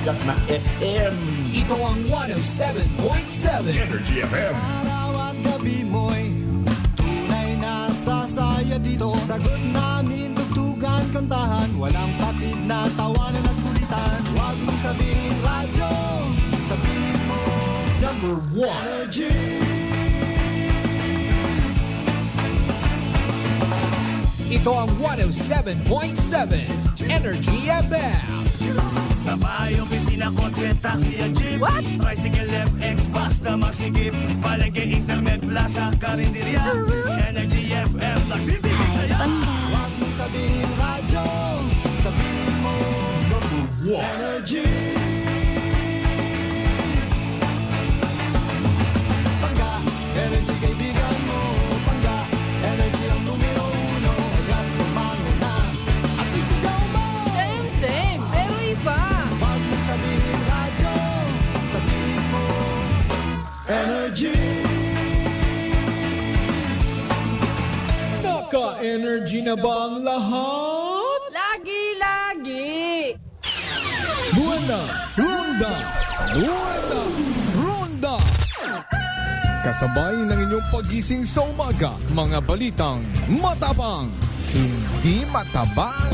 sikat na FM. Ito ang 107.7 Energy FM. Araw at gabi mo'y tunay na sasaya dito. Sagot namin, tugtugan, kantahan. Walang patid na tawanan at kulitan. Huwag mong sabihin radyo, sabihin mo Number 1. Energy. Ito ang 107.7 Energy FM. Sa bahay, opisina, kotse, taxi at jeep. What? Tricycle, FX, basta masikip. Palengke, internet, plaza, karinderya. Energy FM, nagbibigay saya. Huwag mong sabihin radyo, sabihin mo Energy. Pangga, energy kaibigan mo. Pangga, energy ang numero uno. Kaya tumango na at isigaw mo. Same, pero iba. Huwag mong sabihin radyo, sabihin mo Energy. Naka-energy na ba ang lahat? Lagi. Buwana, Ronda, Buwana, Ronda. Kasabay ng inyong pagising sa umaga, mga balitang matapang, hindi matabang.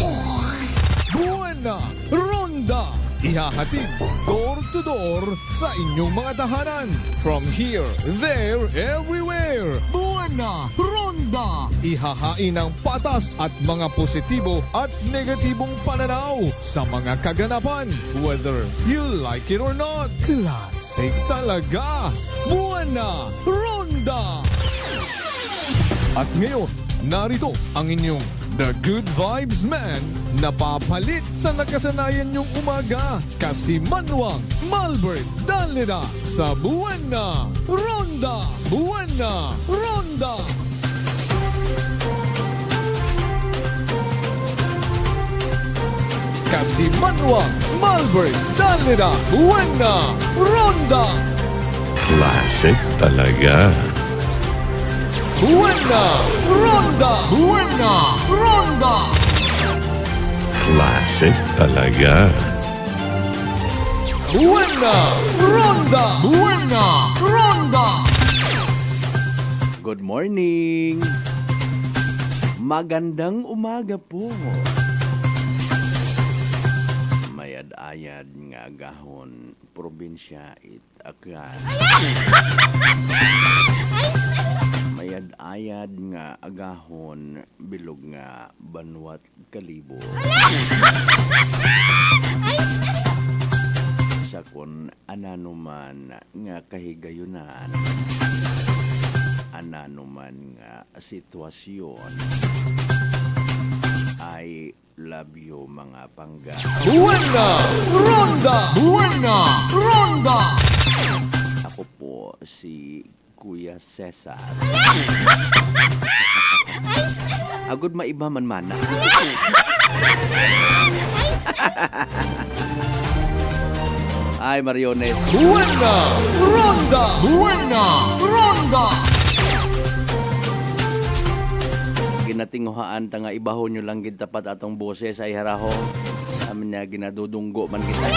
Buwana, Ronda. Ihahatid door to door sa inyong mga tahanan. From here, there, everywhere. Buwana, Ronda. Ihahain ang patas at mga positibo at negatibong pananaw sa mga kaganapan. Whether you like it or not. Classic talaga. Buwana, Ronda. At ngayon, narito ang inyong The Good Vibes Man na papalit sa nakasanayan niyong umaga. Kasimanwang Malbert Dalida sa Buwana Ronda. Buwana Ronda. Kasimanwang Malbert Dalida. Buwana Ronda. Classic talaga. Buwana Ronda. Buwana Ronda. Classic talaga. Buwana Ronda. Buwana Ronda. Good morning! Magandang umaga po. Mayad-ayad nga gahon, probinsya it akan. Mayad-ayad nga agahon, bilog nga banwat kalibo. Sakon ananuman nga kahigayunan. Ananuman nga sitwasyon. I love you mga pangga. Buwana Ronda. Buwana Ronda. Ako po si Kuya Cesar. Agud maiba man mana. Ay Mariones. Buwana Ronda. Buwana Ronda. Ginatinguhaan ta nga ibahon nyo lang gid tapat atong boses ay haraho. Amin na ginadudunggo man kita.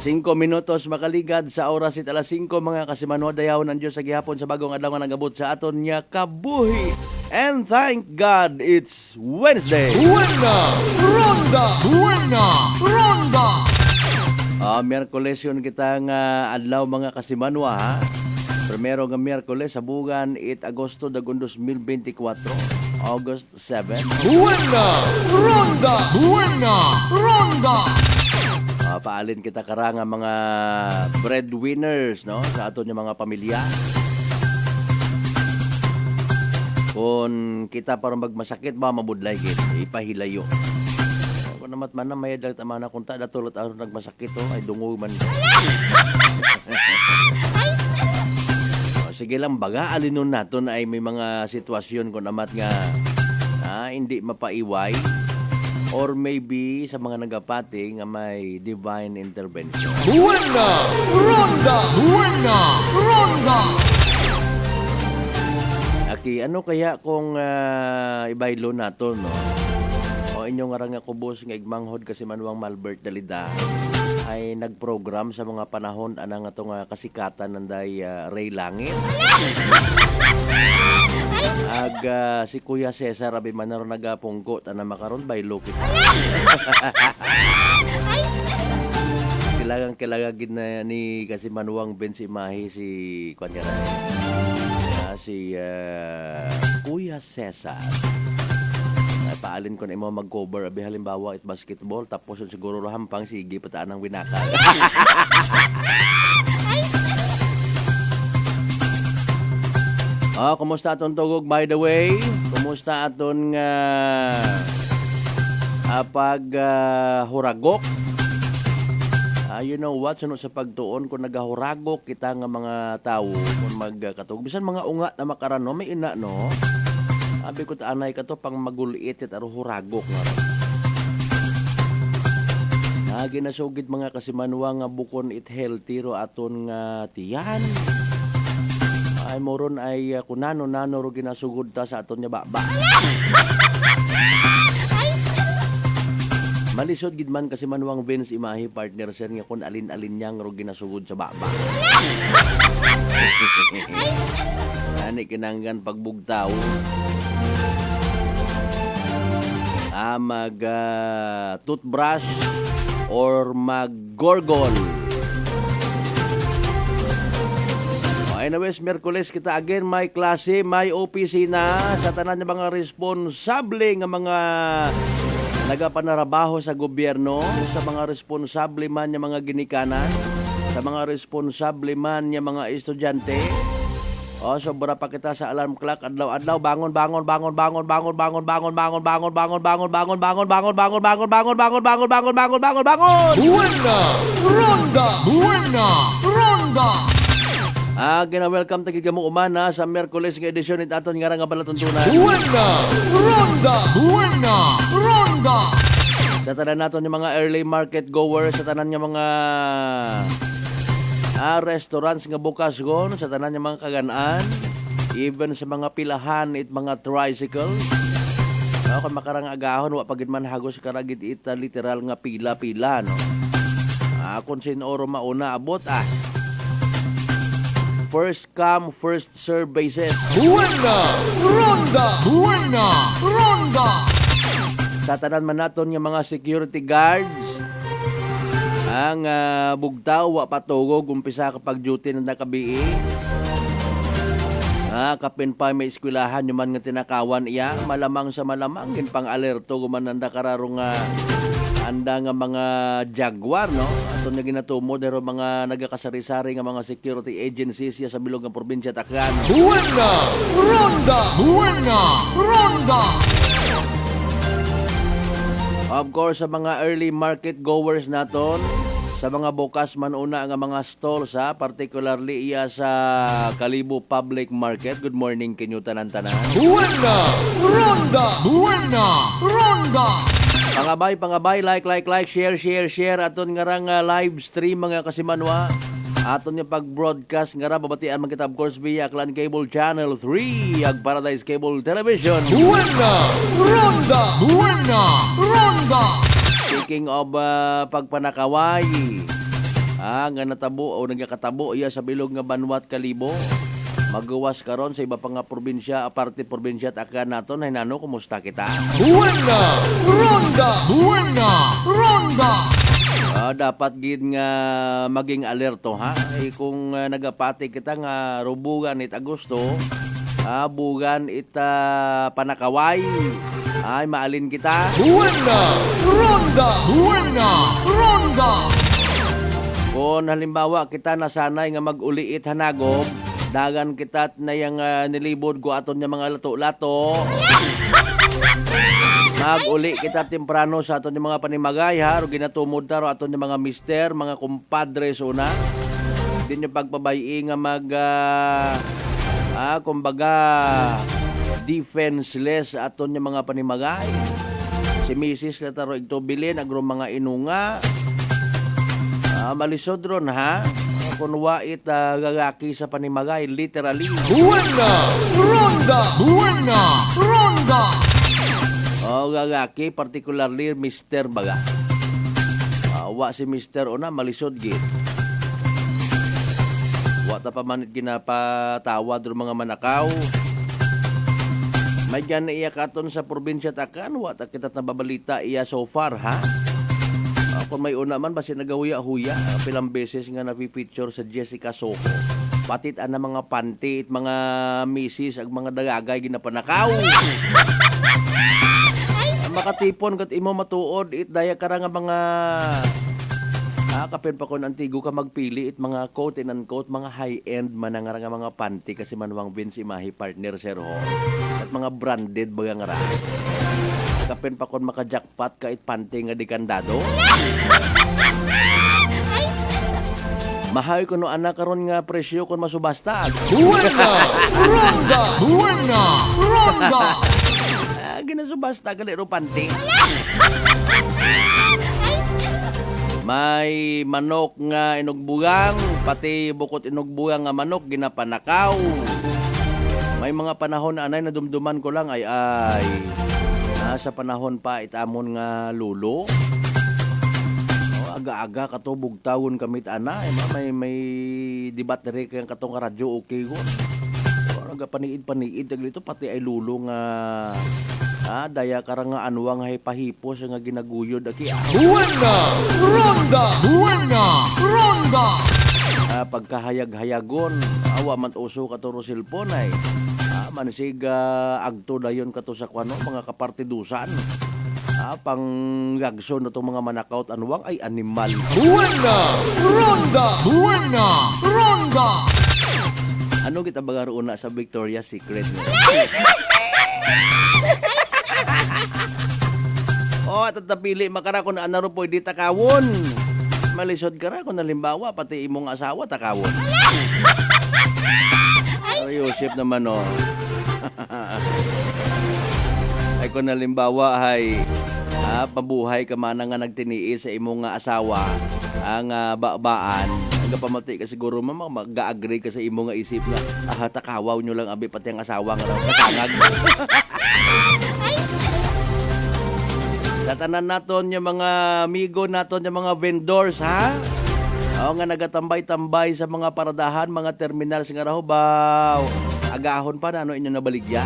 5 minutos makaligad sa oras it alas 5 mga kasimanwa dayaw ng Diyos sa gihapon sa bagong adlaw nga nagabot sa aton nya kabuhi. And thank God it's Wednesday. Buwana Ronda. Buwana Ronda. Miyerkules yun kita nga adlaw mga kasimanwa ha. Primero nga Miyerkules sa bugan it Agosto dagon 2024. August 7. Buwana Ronda. Buwana Ronda. Paalin kita karanga mga breadwinners no sa aton yung mga pamilya. Kung kita para magmasakit ba mabudlay gid ipahilayo. Kung namat man na may dagat amana kung ta datulot aron nagmasakit ay dungog man. Sige lang baga alinon naton ay may mga sitwasyon kung namat nga hindi mapaiway. Or maybe sa mga nagapati nga may divine intervention. Buwana Ronda. Buwana Ronda. Okay, ano kaya kung ibaylo nato, no? O inyong nga nga kubos nga igmanghod kasi manuang Malbert Dalida ay nagprogram sa mga panahon anang atong kasikatan nanday Ray Langit. Si Kuya Cesar abi manaro nagapungko na makaron baylo kita. Kailangan gid na ni kasi manuang Ben si Mahi si kanya si Kuya Cesar. Paalin ko na imo mag-cover abi halimbawa it basketball tapos yun siguro hampang sige pataan ang winaka. Kumusta aton tugog by the way? Kumusta aton nga huragok? You know what? Sunod sa pagtuon kung nagahuragok kita nga mga tao kung magkatug. Bisan mga unga na makarano, may ina no? Abi ko taanay ka to pang maguliit at aro huragok nga. Ginasugid mga kasimanwa nga bukon it healthy ro aton nga tiyan. Ay moron ay kunano-nano ro ginasugod ta sa aton nya baba. Malisod gid man kasi manuang Vince Imahi partner sir nga kun alin-alin niyang ro ginasugod sa baba. Ani kinanggan pagbugtaw. Mag toothbrush or mag-gorgol. Anyways, Merkules kita again, may klase, may opisina sa tanan ng mga responsable nga mga nagapanarabaho sa gobyerno, sa mga responsable man nga mga ginikanan, sa mga responsable man nga mga estudyante. Sobra pa kita sa alarm clock adlaw-adlaw bangon Ronda. Gina-welcome tagig mo umana sa Merkules nga edisyon it aton nga nga balatuntunan. Ronda. Sa tanan naton yung mga early market goers, sa tanan yung mga restaurants nga bukas gon, sa tanan yung mga kaganaan, even sa mga pilahan it mga tricycle. Kung makarang agahon, wa pagid man hagos karagit ita literal nga pila-pila, no? Kung sinoro mauna abot, first come, first serve basis. Ronda. Sa tanan man naton nga mga security guards, ang bugtaw wa patugog umpisa kapag duty na nakabii. Kapin pa may eskwelahan yung man nga tinakawan iya, malamang sa malamang gin pang alerto gumananda kararong anda nga mga jaguar, no? Ato na ginatumo dero mga nagakasari-sari nga mga security agencies ya sa bilog nga probinsya Tacloban. Ronda. Of course, sa mga early market goers naton, sa mga bukas man una nga mga stalls, particularly iya sa Kalibo Public Market. Good morning kinyo tanan-tanan. Ronda. Pangabay, like, share, aton nga rang live stream mga kasimanwa. Aton yung pag-broadcast nga ra, babatian man kita of course via Aklan Cable Channel 3, ag Paradise Cable Television. Ronda. Speaking of pagpanakaway, nga natabo o nagkakatabo iya sa bilog nga Banwat Kalibo. Magawas karon sa iba pang probinsya, aparte probinsya at akan naton. Hinano, kumusta kita? Ronda. Dapat gid nga maging alerto kung nagapati kita nga rubugan it Agosto, bugan it panakaway, ay maalin kita. Ronda. Kung halimbawa kita nasanay nga mag-uliit hanagom, dagan kita na yung nilibod ko aton yung mga lato-lato. Mag-uli kita temprano sa aton yung mga panimagay o ginatumod ta ro aton yung mga mister, mga kumpadres una. Din yung pagpabayi nga kumbaga defenseless aton yung mga panimagay. Si Mrs. Lataro ito bilin agro mga inunga. Malisod ron Kung wait gagaki sa panimagay, literally. Buena ronda. Buena ronda. Gagaki, particularly Mr. Baga. Wa si Mr. Una, malisod gid. Wa ta pa man ginapatawa do mga manakaw. May gan iya katon sa probinsya takan, wa ta kita nababalita iya so far, ha? Kung may una man, basi nagahuya-huya. Pilang beses nga napipicture sa Jessica Soho. Patit na mga panty, mga misis, ag mga dagagay, ginapanakaw. Makatipon kat imo matuod, daya ka nga mga... kapin pa kon antigo ka magpili it mga quote and unquote mga high-end manangara nga mga panty kasi manwang Vince Imahe partner sir ho. At mga branded baga nga ra. Kapin pa kon maka-jackpot ka it panty nga di kandado. Mahal ko no anak karon nga presyo kon masubasta. Buena ronda. Buena ronda. Ginasubasta gali ro panty. May manok nga inugbugang, pati bukod inugbugang nga manok ginapanakaw. May mga panahon na anay na dumduman ko lang ay sa panahon pa itamon nga lulo. Aga-aga katubog tawon kamit ana, may debat diri kay katong radyo okay go. Nagapaniid-paniid dito pati ay lulo nga daya karang nga anwang hay pahipos nga ginaguyod aki. Buena ronda. Buena ronda. Pagkahayag-hayagon awa man uso katuro silpon ay manisig agto dayon kato sa kuano mga kapartidusan. Panggagson na itong mga manakaut anwang ay animal. Buena ronda. Buena ronda. Ano kita bagaroon na sa Victoria's Secret? Tatapili makara kung ano po di takawon. Malisod ka ra kung nalimbawa pati imong asawa takawon. Yosef naman o. Ay kung nalimbawa ay pabuhay ka man nga nagtiniis sa imong asawa ang babaan. Pamati ka siguro mag-agree ka sa imo nga isip nga takawaw nyo lang abi pati ang asawa nga raw kasangag. Tatanan naton yung mga amigo naton yung mga vendors ha. Nga nagatambay-tambay sa mga paradahan, mga terminals nga raw ba agahon pa na ano inyo nabaligya.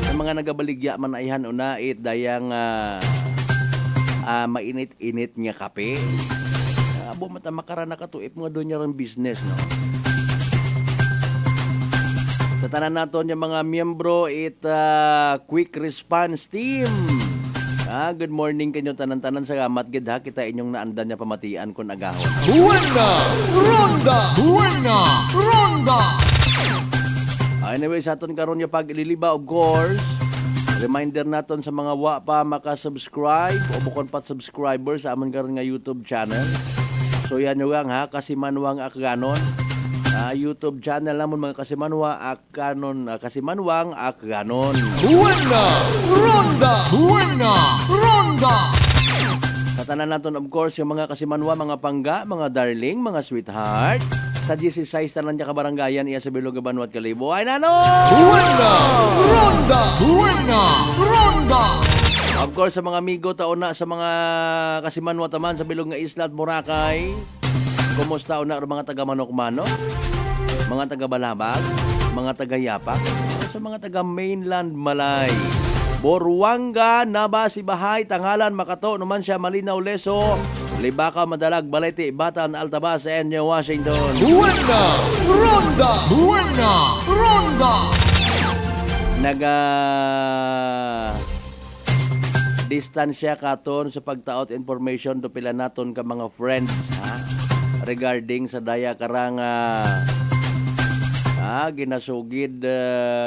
Sa mga nagabaligya man ayhan unait dayang mainit-init nga kape. Abo mata makarana ka tuip mga doon niya business, no? Sa tanan naton yung mga miyembro quick response team. Good morning kanyo tanan-tanan sa gamat gid ha kita inyong naandan niya pamatian kon agahon. Buena ronda. Buena ronda. Anyway, sa aton karon yung pag-ililiba of course. Reminder naton sa mga wa pa maka-subscribe o bukod pa subscribers sa amon karon nga YouTube channel. So yan nyo gang ha, Kasimanwang Akganon. YouTube channel naman mga Kasimanwang Akganon. Buena ronda. Buena ronda. Tatanan natin of course yung mga Kasimanwa, mga pangga, mga darling, mga sweetheart. Sa 16 tanan niya kabaranggayan iya sa Bilog Banwat Kalibo. Ay nano! Buena ronda. Buena ronda. Of course, sa mga amigo taon na sa mga Kasimanwa taman sa Bilog nga Isla at Boracay. Kumusta una mga taga Manok-Manok, mga taga Balabag, mga taga Yapak, sa mga taga Mainland Malay. Boruanga, Naba, Sibahay, Tangalan, Makato, naman siya Malinaw, Leso, Libaka, Madalag, Balete, Batan, Altabas, and Washington. Buena ronda. Buena ronda. Distansya katon sa pagtaot information to pila naton ka mga friends ha regarding sa daya karang ginasugid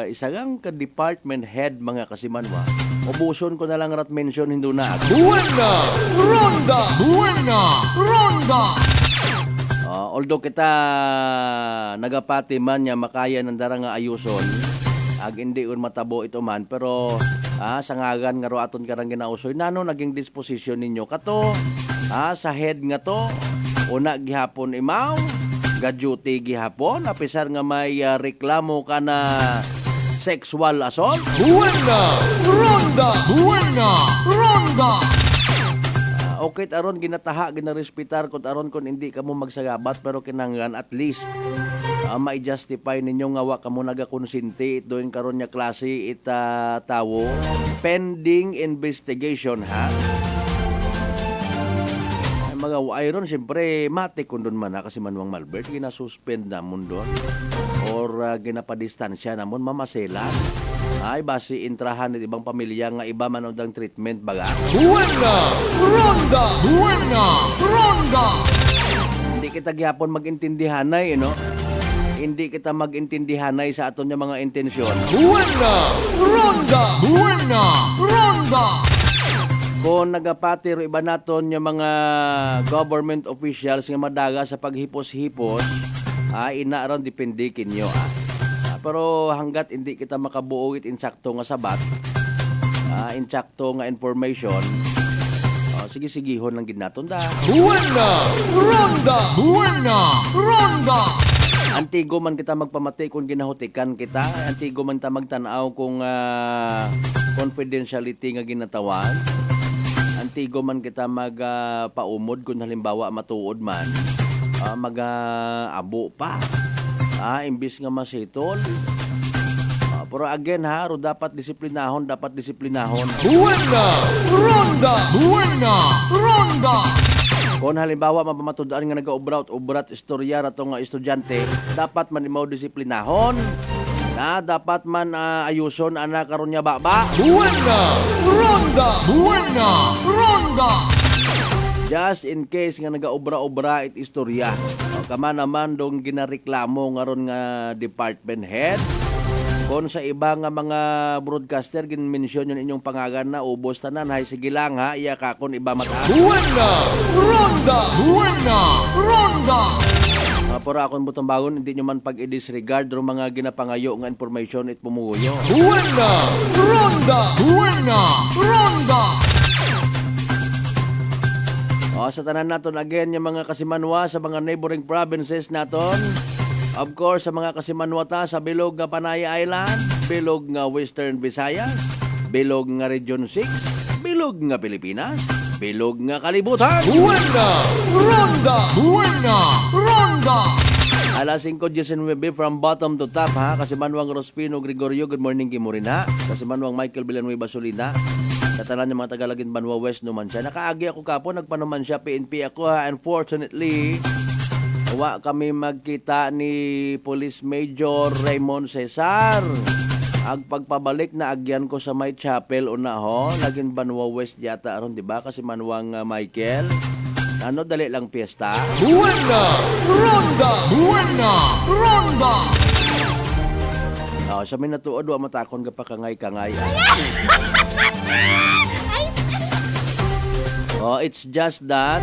isagang ka department head mga Kasimanwa. Ubuson ko na lang rat mention hindo na ako. Buena ronda. Buena ronda. Although kita nagapati man niya makaya ng darang nga ayuson ag hindi un matabo ito man pero sangagan nga ro aton karang ginausoy nano naging disposition ninyo kato sa head nga to una gihapon imaw ga-duty gihapon apisar nga may reklamo ka na sexual assault. Buena! Ronda! Buena! Ronda! Okay aron ginataha ginarespitar kun aron kun hindi ka mo magsagabat pero kinanglan at least mai-justify ninyo nga wa ka mo nagakonsinti doon karon nya klase ita tawo pending investigation ha. Ay, mga iron siyempre mati kun doon man ha, kasi Manuang Malbert ginasuspend namon doon or ginapadistansya namon mamaselan. Ay, basi intrahan ng ibang pamilya nga iba man ang treatment baga. Buena! Ronda! Buena! Ronda! Hindi kita gihapon magintindihanay, no? Hindi kita magintindihanay sa aton yung mga intensyon. Buena! Ronda! Buena! Ronda! Kung nagapati ro iba naton yung mga government officials nga madaga sa paghipos-hipos, ina ron depende kinyo. Pero hanggat hindi kita makabuo it insakto nga sabat, insakto nga information, sige-sigihon lang gid naton da. Buena! Ronda! Buena! Ronda! Antigo man kita magpamati kung ginahutikan kita, antigo man ta magtanaw kung confidentiality nga ginatawan, antigo man kita magpaumod kung halimbawa matuod man, mag-abo pa. Imbis nga masitol. Pero again ha, ro dapat disiplinahon. Buena! Ronda! Buena! Ronda! Kung halimbawa mapamatudaan nga nag-ubrat istorya rato nga estudyante, dapat man imaw disiplinahon. Dapat man ayuson ana karon nya baba. Buena! Ronda! Buena! Ronda! Just in case nga nagaobra-obra it istorya. Kama naman dong ginareklamo nga ron nga department head. Kung sa iba nga mga broadcaster ginmensyon yun inyong pangagan na ubos tanan, hay sige lang ha, iya ka kung iba mata. Buena! Ronda! Buena! Ronda! Pero akong butang bagon, hindi nyo man pag-i-disregard ro mga ginapangayo nga information it pumuyo. Buena! Ronda! Buena! Ronda! Sa tanan naton again yung mga kasimanwa sa mga neighboring provinces naton. Of course, sa mga kasimanwa ta sa bilog nga Panay Island, bilog nga Western Visayas, bilog nga Region 6, bilog nga Pilipinas, bilog nga kalibutan. Buena! Ronda! Buena! Ronda! Alas 5:19 from bottom to top ha. Kasimanwang Rospino Gregorio, good morning Kimurina. Kasimanwang Michael Villanueva Solina. Sa tanan ng mga tagalagin Banwa West naman siya. Nakaagi ako kapo, nagpanuman siya, PNP ako ha. Unfortunately, wa kami magkita ni Police Major Raymond Cesar. Pagpabalik na agyan ko sa may chapel una ho. Laging Banwa West yata aron, di ba? Kasi Manuang Michael. Dali lang piyesta. Buena! Ronda! Buena! Ronda! Sa minatuod, wa matakon ka pa kangay-kangay. It's just that,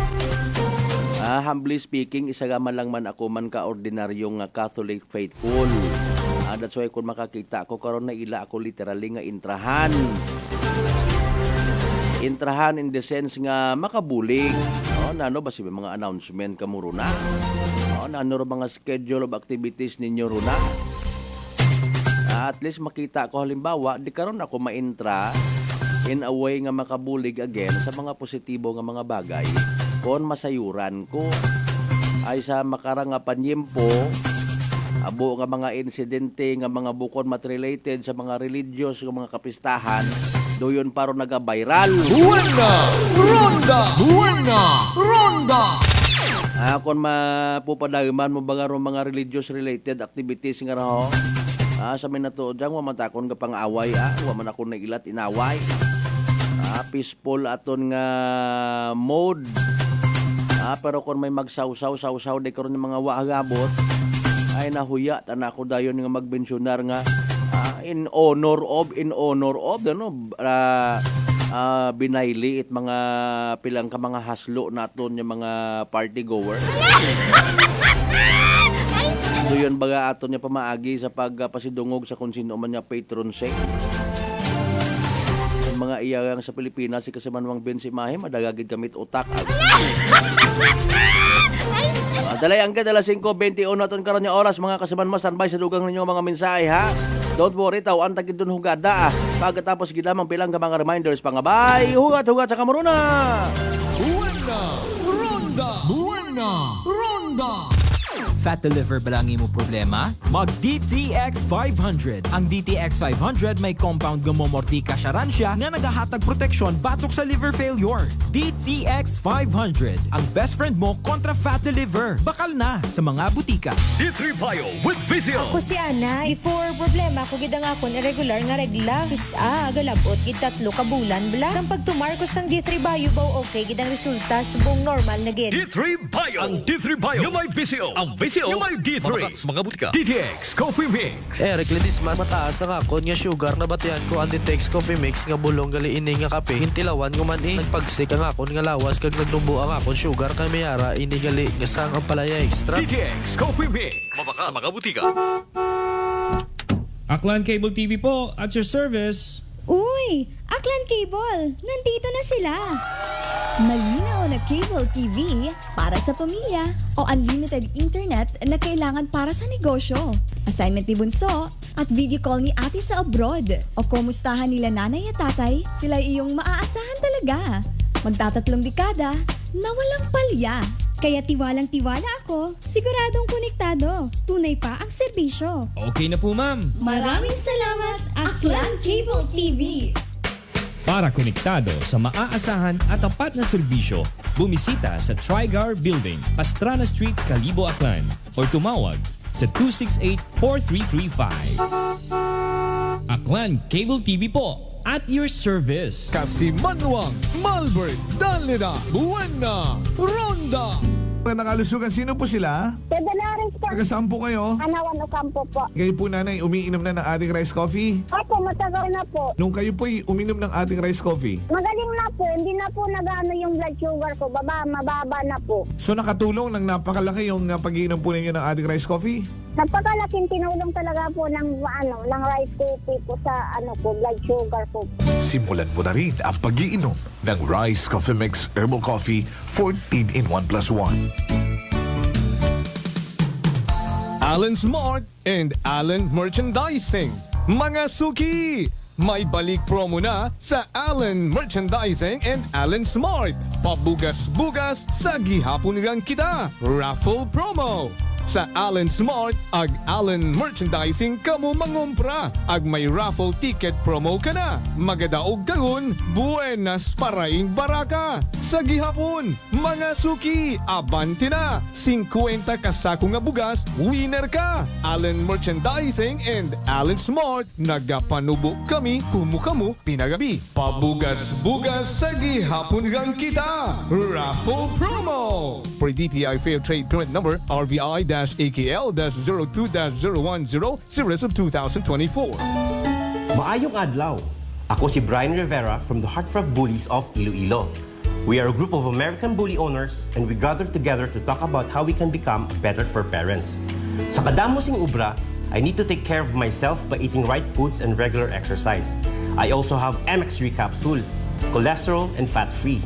humbly speaking, isagaman lang man ako man ka-ordinaryong Catholic faithful. That's why kung makakita ako, karon na ila ako literally nga intrahan. Intrahan in the sense nga makabulig. Nano ba si mga announcement ka mo runa? Nano ro mga schedule of activities ninyo runa? At least makita ko halimbawa, di karon ako ma-intra in a way nga makabulig again sa mga positibo nga mga bagay kon masayuran ko ay sa makarang nga panyempo abo nga mga insidente nga mga bukod mat-related sa mga religious nga mga kapistahan doyon paro naga-viral. Buena! Ronda! Buena! Ronda! Kung mapupadaman mo ba nga mga religious related activities nga raho, sa minatuod dyan, matakon ka pang away, waman ako na ilat inaway. Peaceful aton nga mode. Pero kung may magsaw-saw, di karon ng mga waagabot, ay nahuya, tanako dayon nga magbensyunar nga, in honor of, binayli it mga pilang ka mga haslo naton yung mga party goer. So yun baga aton niya pamaagi sa pagpasidungog sa kung sino man niya patron saint. Yung mga iyagang sa Pilipinas, si Kasimanwang Ben si Mahe, madagagid kamit utak. Dalay ang kadala 5:21 naton karon nga oras mga kasiman mo standby sa dugang ninyo mga mensahe ha. Don't worry taw ang tagid dun hugada. Pagkatapos gid lamang pilang ka mga reminders pangabay. Hugat sa kamuruna. Buena. Ronda. Buena. Ronda. Fat to liver ba lang imo problema? Mag DTX 500. Ang DTX 500 may compound gumomortika siya nga nagahatag proteksyon batok sa liver failure. DTX 500. Ang best friend mo kontra fat to liver. Bakal na sa mga butika. D3 Bio with Vizio. Ako si Ana, before problema ko gid ang akon irregular nga regla. Kisa galabot gid 3 ka bulan bala. Sang pagtumarkos ang D3 Bio baw okay gid ang resulta subong normal na gid. D3 Bio. Ang D3 Bio yung may Vizio. Ang Vizio yung may D3. Mga butika. DTX Coffee Mix. Recledis mas mataas ang akon nga sugar na batian ko ang Ditex Coffee Mix nga bulong gali ini nga kape. Hintilawan ko man nagpagsik ang akon nga lawas kag nagnubo ang akon sugar kay mayara ini gali nga sang ang palaya extra. DTX Coffee Mix. Mabaka sa mga butika. Aklan Cable TV po, at your service. Uy, Aklan Cable, nandito na sila. Malinaw na cable TV para sa pamilya o unlimited internet na kailangan para sa negosyo. Assignment ni Bunso at video call ni ate sa abroad o kumustahan nila nanay at tatay, sila iyong maaasahan talaga. Magtatatlong dekada na walang palya. Kaya tiwalang-tiwala ako, siguradong konektado. Tunay pa ang serbisyo. Okay na po ma'am. Maraming salamat, Aklan Cable TV. Para konektado sa maaasahan at tapat na serbisyo, bumisita sa Trigar Building, Pastrana Street, Calibo, Aklan or tumawag sa 268-4335. Aklan Cable TV po, at your service. Kasimanwang. Malbert. Danlida. Buena. Ronda. Nakalusugan, sino po sila? Pedalaris po. Taga saan po kayo? Anawan Ocampo po. Kayo po nanay, umiinom na ng ating rice coffee? Opo, matagal na po. Nung kayo po'y uminom ng ating rice coffee, Magaling na po. Hindi na po nag-ano yung blood sugar ko. Mababa na po. so nakatulong ng napakalaki yung pag-iinom po ninyo ng ating rice coffee? Napakalaking tinulong talaga po ng rice coffee po sa blood sugar po. Simulan mo na rin ang pag-iinom ng Rice Coffee Mix Herbal Coffee 14 in 1 plus 1. Allen Smart and Allen Merchandising. Mga suki! May balik promo na sa Allen Merchandising and Allen Smart. Pabugas-bugas sa gihapon nilang kita. Raffle promo. Sa Allen Smart, ag Allen Merchandising kamo mangumpra. Ag may raffle ticket promo ka na. Magadaog kagun, buenas paraing baraka. Sa gihapon, mga suki, abante na. 50 kasako nga bugas, winner ka. Allen Merchandising and Allen Smart, nagapanubo kami kumukamu pinagabi. Pabugas-bugas sa gihapon gang kita. Raffle promo. For DTI Fair Trade Permit Number RBI-AKL-02-0110 Series of 2024. Maayong adlaw. Ako si Brian Rivera from the Heartfelt Bullies of Iloilo. We are a group of American bully owners and we gather together to talk about how we can become better for parents. Sa kadamosing ubra, I need to take care of myself by eating right foods and regular exercise. I also have MX3 capsule, cholesterol and fat-free.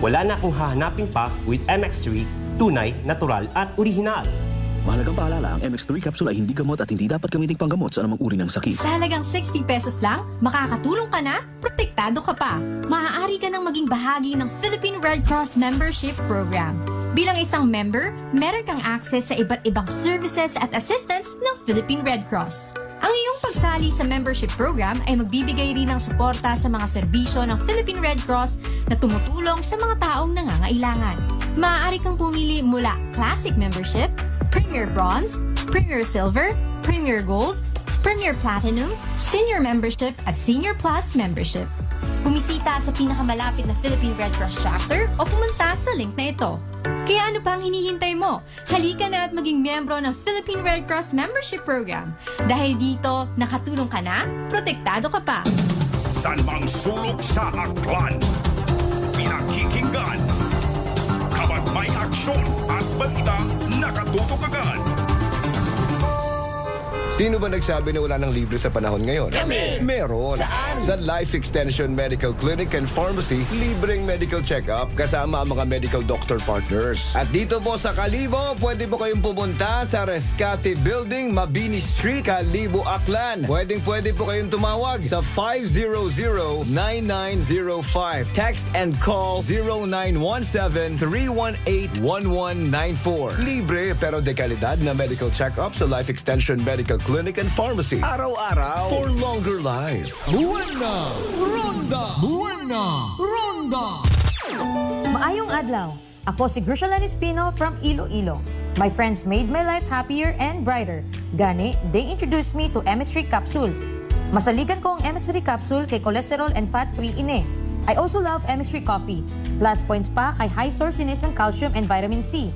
Wala na akong hahanapin pa with MX3, tunay, natural at original. Mahalagang paalala, ang MX3 capsule ay hindi gamot at hindi dapat gamiting panggamot sa anumang uri ng sakit. Sa halagang 60 pesos lang, makakatulong ka na, protektado ka pa. Maaari ka nang maging bahagi ng Philippine Red Cross Membership Program. Bilang isang member, meron kang access sa iba't ibang services at assistance ng Philippine Red Cross. Ang iyong pagsali sa membership program ay magbibigay rin ng suporta sa mga serbisyo ng Philippine Red Cross na tumutulong sa mga taong nangangailangan. Maaari kang pumili mula Classic Membership, Premier Bronze, Premier Silver, Premier Gold, Premier Platinum, Senior Membership at Senior Plus Membership. Bumisita sa pinakamalapit na Philippine Red Cross chapter o pumunta sa link na ito. Kaya ano pa ang hinihintay mo? Halika na at maging miyembro ng Philippine Red Cross Membership Program. Dahil dito, nakatulong ka na, protektado ka pa. San bang sulok sa Aklan? Pinakikinggan. Kapag may aksyon at balita, nakatutok agad. Sino ba nagsabi na wala ng libre sa panahon ngayon? Kami! Meron. Saan? Sa Life Extension Medical Clinic and Pharmacy, libreng medical check-up kasama ang mga medical doctor partners. At dito po sa Kalibo, pwede po kayong pumunta sa Rescate Building, Mabini Street, Kalibo, Aklan. Pwede po kayong tumawag sa 500-9905. Text and call 0917-318-1194. Libre pero de kalidad na medical check-up sa Life Extension Medical Clinic and Pharmacy. Araw-araw for longer life. Buena! Ronda! Buena! Ronda! Maayong adlaw. Ako si Grushalan Espino from Iloilo. My friends made my life happier and brighter. Gani, they introduced me to MX3 capsule. Masaligan ko ang MX3 capsule kay cholesterol and fat-free ine. I also love MX3 coffee. Plus points pa kay high sourciness ng calcium and vitamin C.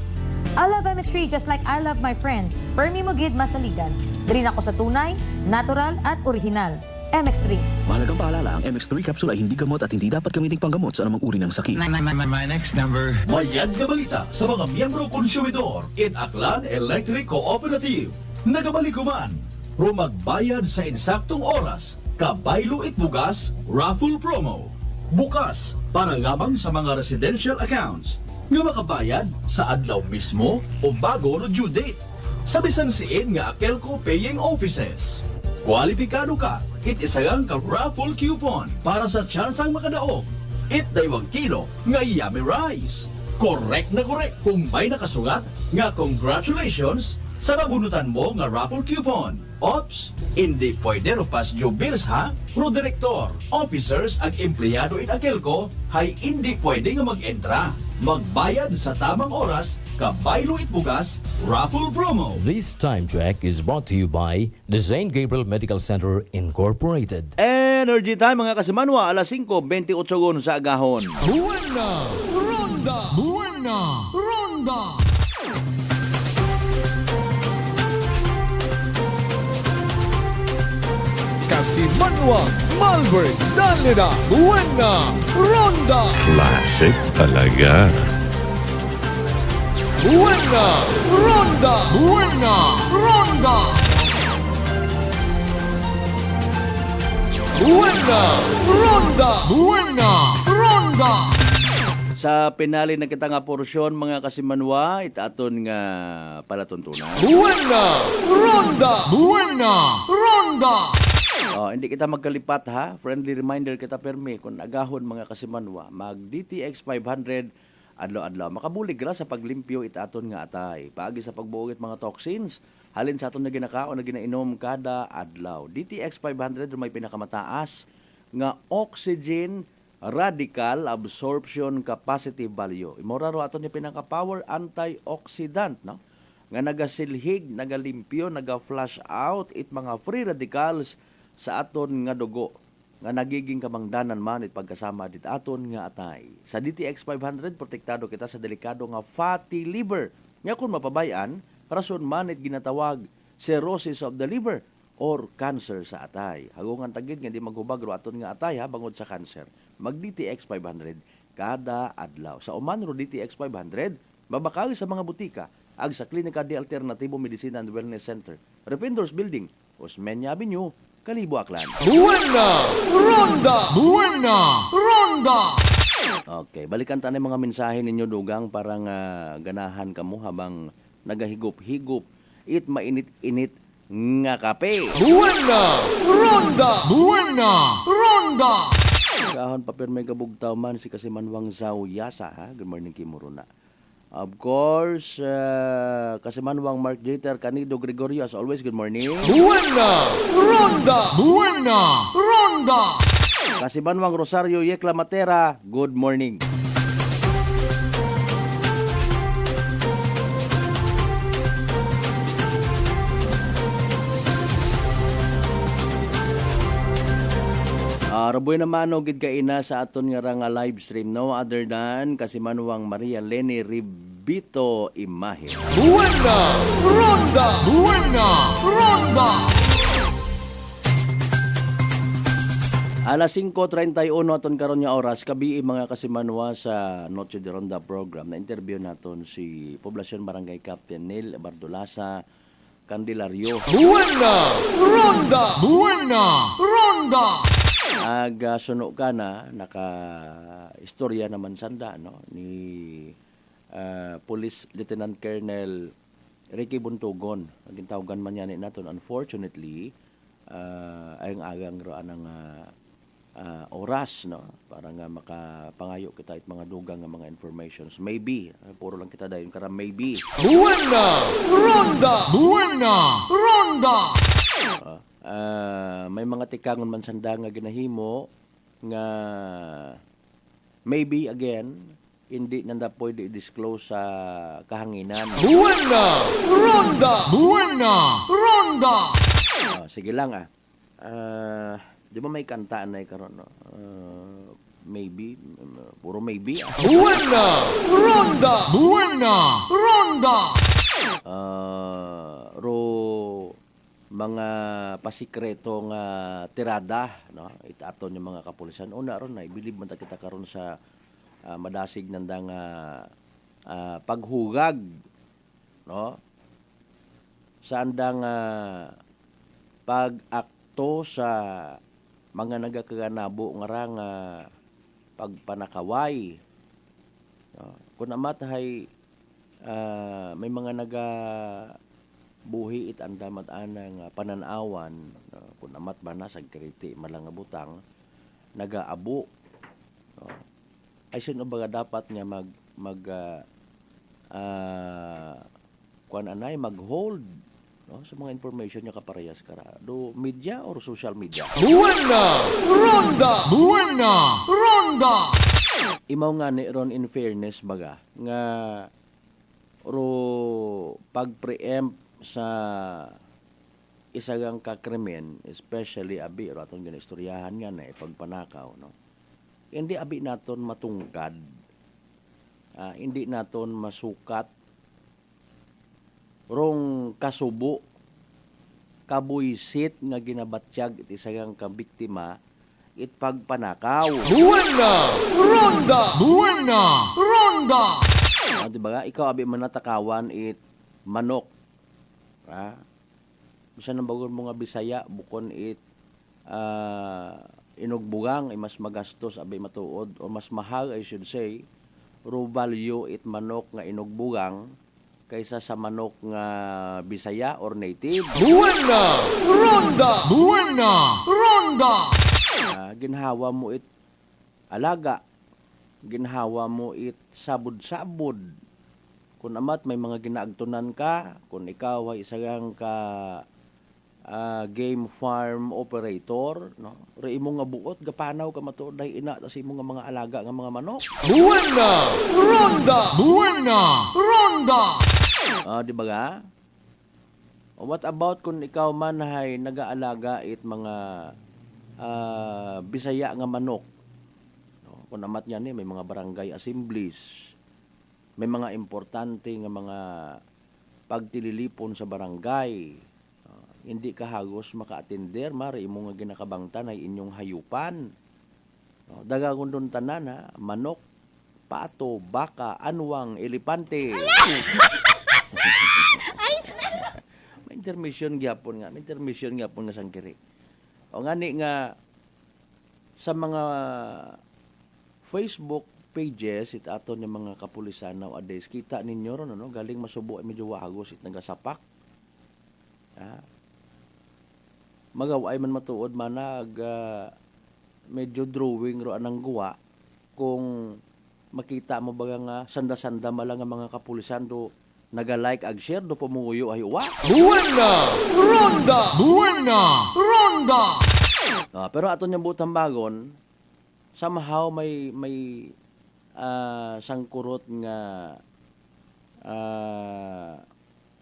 I love MX3 just like I love my friends. Permi mo gid masaligan. Diri ako sa tunay, natural at original. MX3. Mahalagang paalala, ang MX3 capsule ay hindi gamot at hindi dapat gamiting panggamot sa anumang uri ng sakit. My next number. Mayad na balita sa mga miyembro konsumidor in Aklan Electric Cooperative. Nagabalikuman, rumagbayad sa insaktong oras, kabaylo itbugas, raffle promo. Bukas, para lamang sa mga residential accounts, nga makabayad sa adlaw mismo o bago no due date. Sa bisan siin nga Akelco Paying Offices. Kwalipikado ka, itisagang ka raffle coupon para sa tsansang makadaog. Daywang kilo nga yummy rice. Correct na correct kung may nakasugat nga congratulations sa mabunutan mo nga raffle coupon. Ops, hindi pwede pas due bills ha? Pro director, officers ag empleyado in Akelco hay hindi pwede nga mag-entra. Magbayad sa tamang oras, kabaylo itbugas, raffle promo. This time check is brought to you by the St. Gabriel Medical Center Incorporated. Energy time mga kasimanwa, alas 5:28 sa agahon. Buena! Ronda! Buena! Ronda! Kasimanwa, Malbert, Danlida, Buena! Ronda! Classic talaga. Buena! Ronda! Buena! Ronda! Buena! Ronda! Buena! Ronda! Sa pinali na kita nga porsyon mga kasimanwa, itaton nga palatuntunan. Buena! Ronda! Buena! Ronda! Hindi kita magkalipat ha. Friendly reminder kita permi kung agahon mga kasimanwa, mag DTX 500 adlaw-adlaw. Makabulig ra sa paglimpyo itaton nga atay. Paagi sa pagbuugit mga toxins, halin sa aton na ginakaon na ginainom kada adlaw. DTX 500 may pinakamataas nga oxygen radical absorption capacity value. Imora ro aton ni pinaka-power antioxidant, no? Nga nagasilhig, nagalimpyo, naga-flush out it mga free radicals sa aton nga dugo nga nagiging kamangdanan man it pagkasama dit aton nga atay. Sa DTX 500 protektado kita sa delikado nga fatty liver. Nya kun mapabayan, rason man it ginatawag cirrhosis of the liver or cancer sa atay. Hagungan tagid nga di maghubag ro aton nga atay ha bangod sa cancer. Mag DTX 500 kada adlaw. Sa uman ro DTX 500 babakali sa mga butika ag sa Klinika de Alternatibo Medicina and Wellness Center, Rependors Building, Osmeña Avenue, Kalibo, Aklan. Buena! Ronda! Buena! Ronda! Okay, balikan tayo mga mensahe ninyo dugang parang ganahan kamo habang nagahigop-higop it mainit-init nga kape. Buena! Ronda! Buena! Ronda! Kahon pa pero may kabugtaw man si Kasimanwang Zauyasa ha. Good morning Kimuruna. Of course, Kasimanwang Mark Jeter, Canido Gregorio, as always, good morning. Buena! Ronda! Buena! Ronda! Kasimanwang Rosario Yekla Matera, good morning. Raboy naman o gid kaina sa aton nga nga live stream no other than Kasimanwang Maria Leni Ribito Imahe. Buena! Ronda! Buena! Ronda! Alas 5:31 aton karon nga oras kabi mga Kasimanwa sa Noche de Ronda program na interview naton si Poblacion Barangay Captain Neil Bardolasa Candelario. Buena! Ronda! Buena! Ronda! Suno ka na, naka-istorya naman sanda, no? Ni Police Lieutenant Colonel Ricky Buntugon. Naging tawagan man yan natin. Unfortunately, ay ang agang roan ng oras, no? Para nga makapangayo kita at mga dugang nga mga informations. Maybe, puro lang kita dahil kara maybe. Buena! Ronda! Buena! Ronda! May mga tikangon man sanda nga ginahimo nga maybe again hindi nanda pwede i-disclose sa kahanginan. Buena! Ronda! Buena! Ronda! Sige lang di ba may kantaan na karon, no? Maybe, puro maybe. Buena! Ronda! Buena! Ronda! Ro mga pasikreto nga tirada, no? Itaton yung mga kapulisan. Una ron na ibilib man ta kita karon sa madasig nandang paghugag, no? Sa andang pag-akto sa mga nagakaganabo nga rang pagpanakaway, no? Kung amatay may mga buhi it andamat anang pananawan, kung amat ba na sa kriti malang butang nagaabo, no? Ay sino ba dapat nga mag-hold, no? Sa mga information niya kaparehas kara do media or social media. Buena! Ronda! Buena! Ronda! Imaw nga ni ron in fairness baga nga ro pag-preempt sa isagang kakrimen, especially abi ro atong ginistoryahan nga na pagpanakaw, no? Hindi abi naton matungkad, hindi naton masukat rong kasubo kabuisit nga ginabatyag iti isagang kabiktima it pagpanakaw. Buena! Ronda! Buena! Ronda! Diba ikaw abi man natakawan it manok, bisan ang bagon mo nga Bisaya bukon it inugbugang ay mas magastos abi matuod o mas mahal I should say ro value it manok nga inugbugang kaysa sa manok nga Bisaya or native. Buena! Ronda! Buena! Ronda! Ginhawa mo it alaga, ginhawa mo it sabod-sabod. Kung amat may mga ginaagtunan ka, kung ikaw ay isang game farm operator, no? Re imo nga buot gapanaw ka matuod dahil ina tas imo nga mga alaga nga mga manok. Buena! Ronda! Buena! Ronda! Di ba ga? What about kung ikaw man ay nagaalaga it mga Bisaya nga manok, no? Kung amat yan may mga barangay assemblies, may mga importante nga mga pagtililipon sa barangay, hindi ka hagos maka-attender, mari imo nga ginakabangtan ay inyong hayupan, no? Dagagon doon tanan manok, pato, baka, anwang, elepante. May intermission gyapon nga sangkiri. O ngani nga sa mga Facebook pages it aton yung mga kapulisan nowadays, kita ninyo ron, ano, galing masubo ay medyo wagos it nagasapak. Magaway man matuod man medyo drawing ro anang guwa kung makita mo ba nga sanda-sanda malang nga mga kapulisan do naga-like ag share do pamunguyo ay wa. Buena! Ronda! Buena! Ronda! Pero aton yung butang bagon somehow may sangkurot nga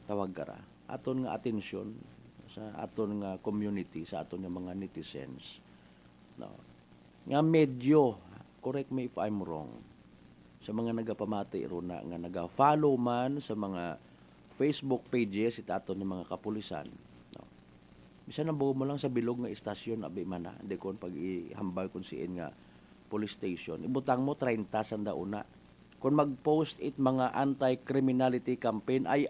tawag kara aton nga atensyon sa aton nga community, sa aton nga mga netizens, no? Nga medyo, correct me if I'm wrong, sa mga nagapamati ro na nga naga-follow man sa mga Facebook pages it aton ng mga kapulisan, no? Bisan ang buo mo lang sa bilog nga istasyon abi man na, hindi kon pag ihambal kon siin nga police station, ibutang mo 30 sanda una kung mag-post it mga anti-criminality campaign ay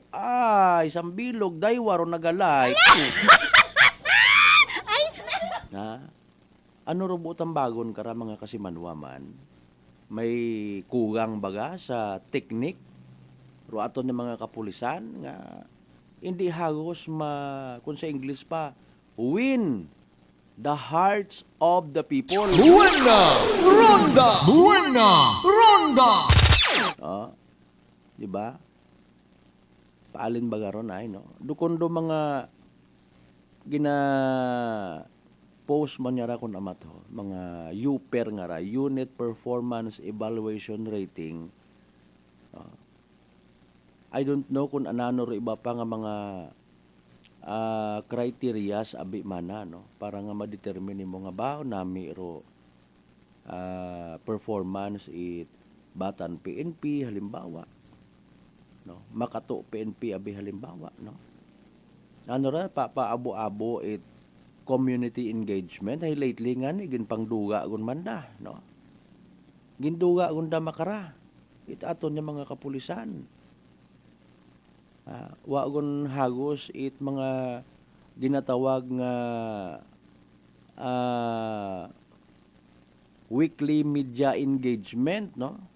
isang bilog daywaro nagalike. Ha? Ano robotang bagon kara mga kasimanwaman? May kugang baga sa teknik ro aton ng mga kapulisan nga hindi hagos kung sa English pa win the hearts of the people. Buena! Ronda! Buena! Ronda! Di ba? Paalin baga ron ay, no? Dukondo mga post man niya ra kung amato, mga UPER nga ra, Unit Performance Evaluation Rating. I don't know kung anano ro iba pa nga mga criterias abi mana, no? Para nga ma-determine mo nga ba nami ro performance it batan PNP halimbawa, no? Makato PNP abi halimbawa, no? Ano ra paabo-abo it community engagement ay lately nga ni ginpangduga gun manda, no? Ginduga gunda makara it aton nya mga kapulisan. Wa gun hagos it mga ginatawag nga weekly media engagement, no?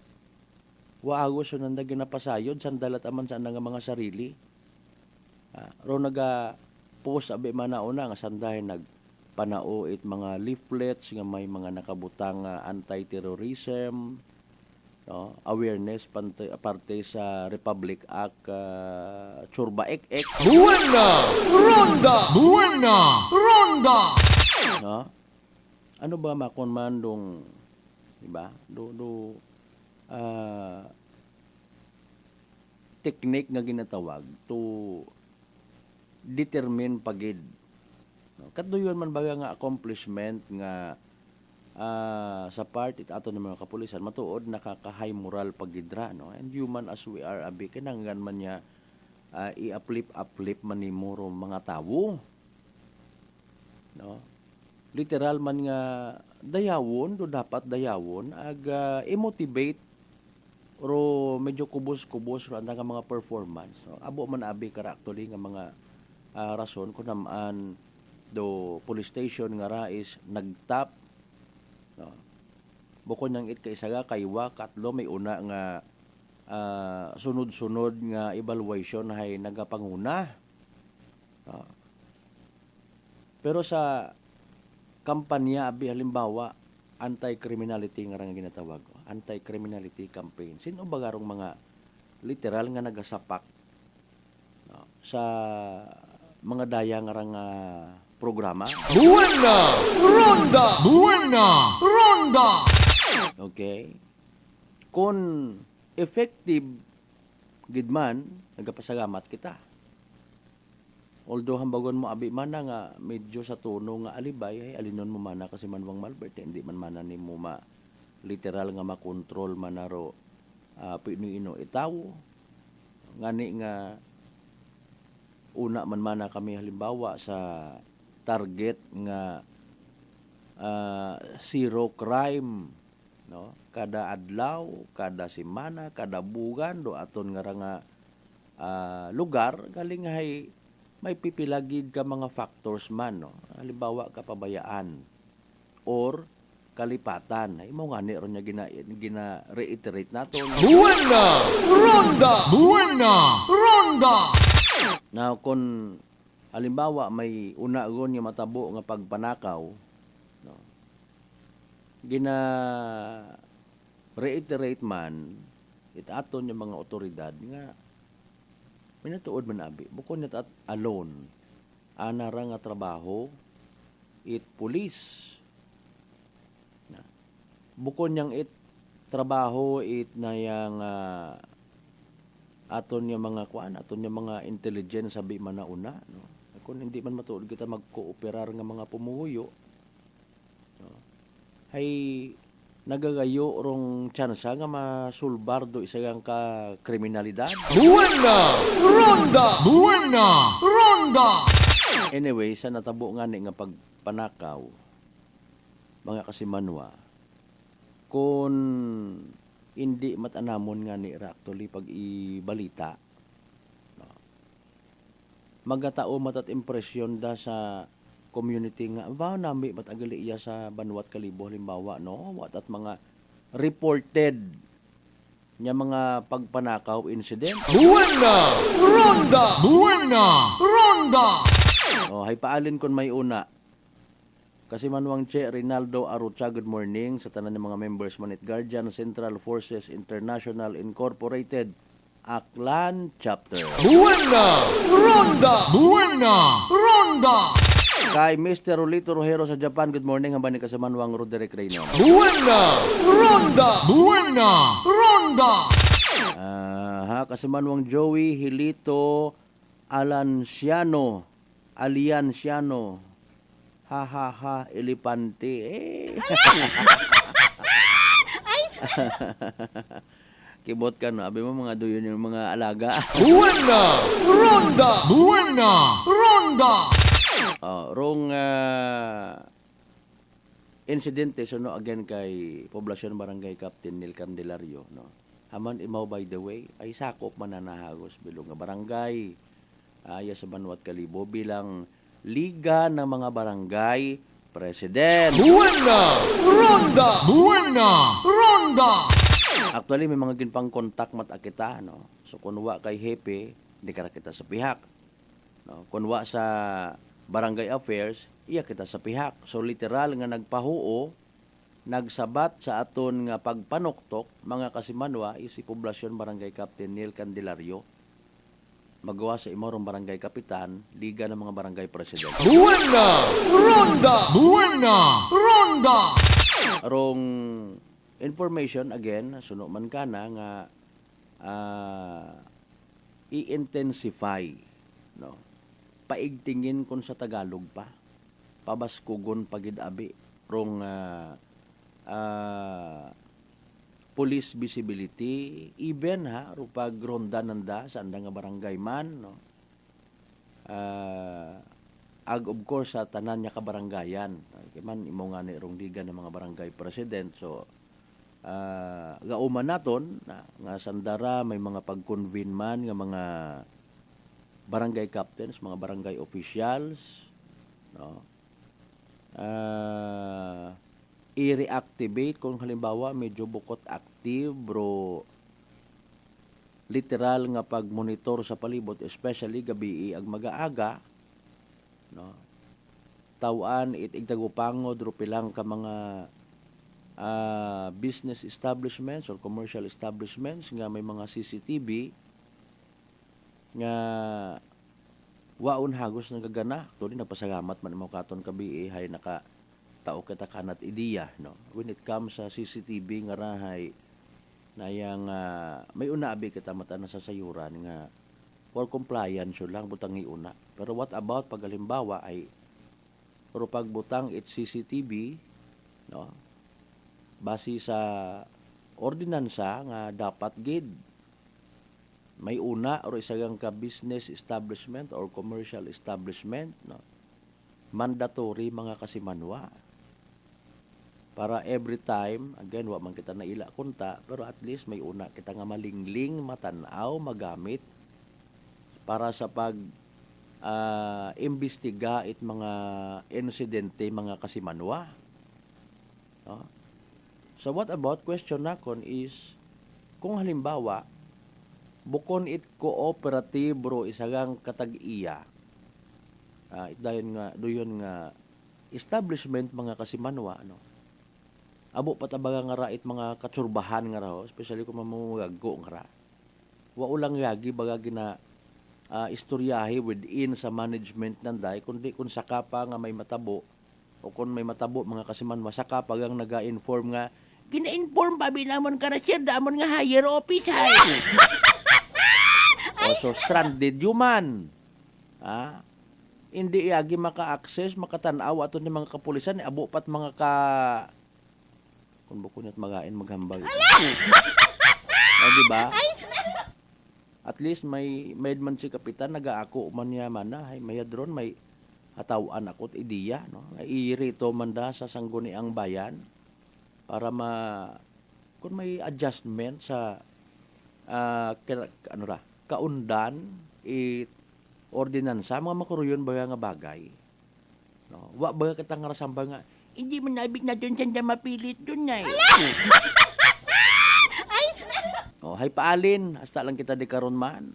Wa hagos yun nanda ginapasayod sandalat aman sa nga mga sarili. Ro naga post abi manauna nga sandahin nagpanao it mga leaflets nga may mga nakabutang anti-terrorism, no? Awareness parte sa Republic Act Churba Ek. Buena! Ronda! Buena! Ronda! No? Ano ba makonmandong, di ba? Technique nga ginatawag to determine pagid. No? Katuyon man baga nga accomplishment nga sa part it ato ng mga kapulisan matuod nakaka-high moral pagidra, no? And human as we are abi kinahanglan man niya i-uplift man ni muro mga tawo, no? Literal man nga dayawon do dapat dayawon ag i-motivate ro medyo kubos-kubos ro nga mga performance, no? Abo man abi kara actually nga mga rason kung naman do police station nga ra is nagtap, no? Bukod nang it kaisaga kaywa katlo may una nga sunod-sunod nga evaluation hay nagapanguna, no? Pero sa kampanya abi halimbawa anti-criminality nga nga ginatawag, anti-criminality campaign, sino ba garong mga literal nga nagasapak, no? Sa mga daya nga programa. Buena! Ronda! Buena! Ronda! Okay? Kung effective gidman, nagapasalamat kita. Although hambagon mo abi mana nga medyo sa tono nga alibay ay alinon mo mana kasi manwang malbert hindi man mana ni mo literal nga makontrol manaro pinuino itawo ngani nga una man mana kami halimbawa sa target nga zero crime, no? Kada adlaw, kada semana, kada bugan do aton nga lugar galing hay may pipilagid ka mga factors man, no? Halimbawa kapabayaan or kalipatan. Ay mo ngani ron nya gina-reiterate naton. Buena! Ronda! Buena! Ronda! Now kung halimbawa may una-gon nga matabo nga pagpanakaw, no? Gina-reiterate man itaton yung mga otoridad nga minatuod man abi bukod na alone anara nga trabaho it police, na bukod niyang it trabaho it na yang aton yung mga aton yung mga intelligence sabi man nauna, no? Kung hindi man matuod kita magkooperar nga mga pumuyo, no? Hay nagagayo rong tsansa nga masulbar do isagang ka kriminalidad. Buena! Ronda! Buena! Ronda! Anyway, sa natabo nga ni nga pagpanakaw, mga kasimanwa, kung hindi matanamon nga ni actually pag ibalita. No. Magatao matat impresyon da sa community nga ba nami matagali iya sa Banwat Kalibo halimbawa no wat at mga reported nya mga pagpanakaw incident. Buena! Ronda! Buena! Ronda! Oh, hay paalin kon may una. Kasi Manuang Che Rinaldo Arucha, good morning sa tanan ng mga members Manit Guardian Central Forces International Incorporated Aklan Chapter. Buena! Ronda! Buena! Ronda! Kay Mr. Rolito Rojero sa Japan, good morning. Hamba ni Kasamanuang Roderick Reyno. Buena! Ronda! Buena! Ronda! Kasamanuang Joey Hilito Alianciano. Ha ha ha, elepante. Kibot ka no, abi mo mga duyon yung mga alaga. Buena! Ronda! Buena! Ronda! Wrong insidente so no again kay Poblacion Barangay Captain Nil Candelario no. Haman imaw by the way ay sakop mananahagos bilong nga barangay aya sa Banwat Kalibo bilang Liga ng mga Barangay President. Buena! Ronda! Buena! Ronda! Actually may mga ginpang kontak mata kita no. So kunwa kay Hepe, di ka kita sa pihak. No, kunwa sa Barangay Affairs, iya kita sa pihak. So literal nga nagpahuo, nagsabat sa aton nga pagpanuktok, mga kasimanwa, isi Poblacion Barangay Captain Nil Candelario, magawa sa imorong Barangay Kapitan, Liga ng mga Barangay President. Buena! Ronda! Buena! Ronda! Arong information, again, suno man ka na nga i-intensify, no? Paigtingin kun sa Tagalog pa pabaskugon pagid-abi rong police visibility even rupag ronda nanda sa anda nga barangay man no ag of course sa tanan nya kabaranggayan kay man imo nga ni rong liga ng mga barangay president so gauman naton nga sandara may mga pag-convene man nga mga barangay captains, mga barangay officials, no? I-reactivate kung halimbawa medyo bukot active, bro. Literal nga pag-monitor sa palibot, especially gabi ag mag-aaga, no? Tawaan itigtagupangod rupilang ka mga business establishments or commercial establishments nga may mga CCTV nga waon hagos ng gagana tuloy nagpasalamat man mo katon kabi hay naka tao kita kanat ideya no when it comes sa CCTV nga rahay nayang may unaabi kita mata na sa sayuran nga for compliance lang butang iuna pero what about pag halimbawa ay pero pag butang it CCTV no base sa ordinansa nga dapat gid may una or isagang ka business establishment or commercial establishment no mandatory mga kasimanwa para every time again wa man kita naila kunta pero at least may una kita nga malingling matanaw magamit para sa pag imbestiga it mga insidente mga kasimanwa no? So what about question nakon is kung halimbawa bukon it cooperative bro isagang katag-iya doyon nga establishment mga kasimanwa no abo patabaga nga rait mga katsurbahan nga raw especially kung mamugaggo nga ra wa ulang yagi baga gina istoryahe within sa management nanday kundi kun saka pa nga may matabo o kung may matabo mga kasimanwa saka pa gang naga-inform nga gina-inform pa binamon ka na siya damon nga higher office hay so stranded human. Hindi iyagi maka-access, makatanaw ato ni mga kapulisan, abo pat mga kung bukunit magain maghambag. Diba? At least may man si kapitan, nagaako man niya man na, may hadron, may hatawan ako't ideya, no? Iirito man da sa sangguni ang bayan para kung may adjustment sa kaundan ordinansa mga makuruyon ba nga bagay, no, wa ba kita nga rasamba nga hindi man naibig na doon siya mapilit doon na hay paalin hasta lang kita di karon man,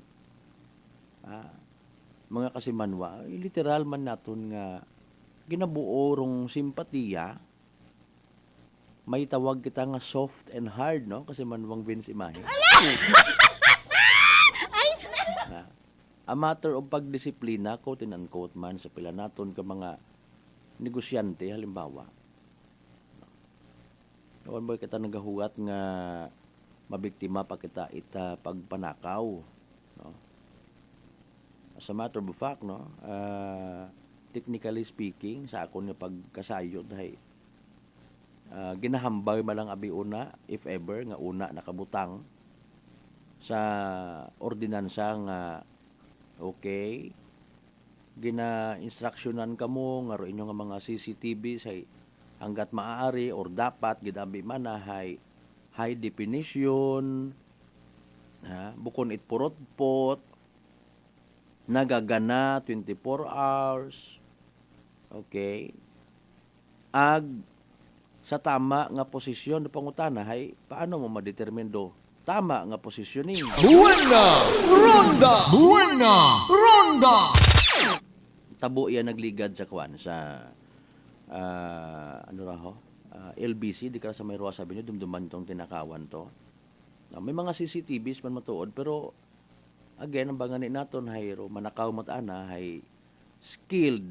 mga kasimanwa literal man naton nga ginabuo rong simpatiya, may tawag kita nga soft and hard, no? Kasi manwang Vince Imahe. A matter of pagdisiplina, quote and unquote man, sa pila naton ka mga negosyante, halimbawa. Noon ba kita nagahugat nga mabiktima pa kita ita pagpanakaw, no? As a matter of fact, no? Technically speaking, sa ako nga pagkasayod, hay, ginahambay malang abi una, if ever, nga una nakabutang sa ordinansa nga okay, gina-instructionan kamo nga ro inyo nga mga CCTV say hanggat maaari or dapat gidabi man na high definition, bukon it purot-pot, nagagana 24 hours, okay, sa tama nga posisyon na pangutana hay paano mo ma-determine do tama nga positioning. Buena Ronda! Buena Ronda! Tabo yan nagligad sa kwan sa LBC di ka sa may ruwa sabi nyo dumduman tong tinakawan to. May mga CCTVs man matuod pero again ang banganin naton hay manakaw matana hay skilled,